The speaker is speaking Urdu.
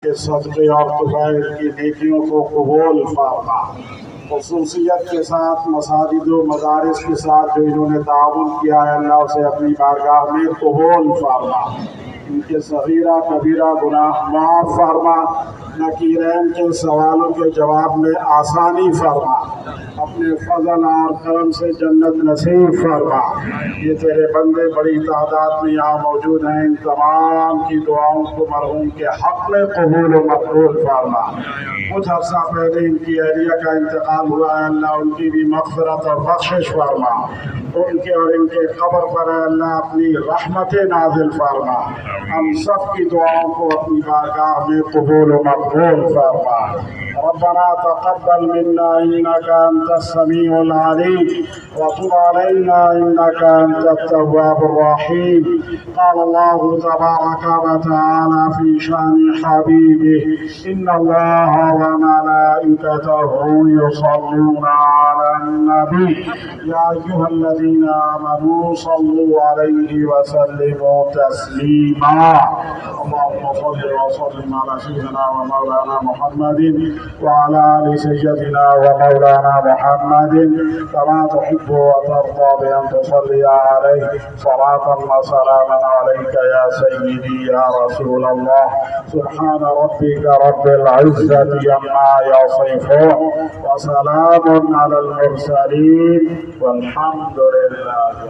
کے صدقے اور طفیل کی نیکیوں کو قبول فرما۔ خصوصیت کے ساتھ مساجد و مدارس کے ساتھ جو انہوں نے تعاون کیا ہے، اللہ اسے اپنی بارگاہ میں قبول فرما۔ ان کے صغیرہ کبیرہ گناہ معاف فرما۔ نکیرین کے سوالوں کے جواب میں آسانی فرما۔ اپنے فضل اور کرم سے جنت نصیب فرما۔ یہ تیرے بندے بڑی تعداد میں یہاں موجود ہیں، ان تمام کی دعاؤں کو مرحوم کے حق میں قبول و مقبول فرما۔ کچھ عرصہ پہلے ان کی اہلیہ کا انتقال ہوا ہے، اللہ ان کی بھی مغفرت اور بخشش فرما۔ ان کے اور ان کے قبر پر اللہ اپنی رحمت نازل فرما۔ ہم سب کی دعاؤں کو اپنی بارگاہ میں قبول و مقبول فرما۔ ربنا تقبل منا انك انت السميع العليم وتب علينا انك انت التواب الرحيم۔ قال الله تبارك وتعالى في شان حبيبه ان الله وملائكته يصلون على النبي يا ايها الذين امنوا صلوا عليه وسلموا تسليما۔ اللهم صل وسلم على سيدنا ومولانا محمد وعلى آل سيدنا ومولانا محمد كما تحب وترضى بأن تصلي عليه صلاة وسلاما عليك يا سيدي يا رسول الله۔ سبحان ربك رب العزة عما يصفون وسلام على المرسلين والحمد لله۔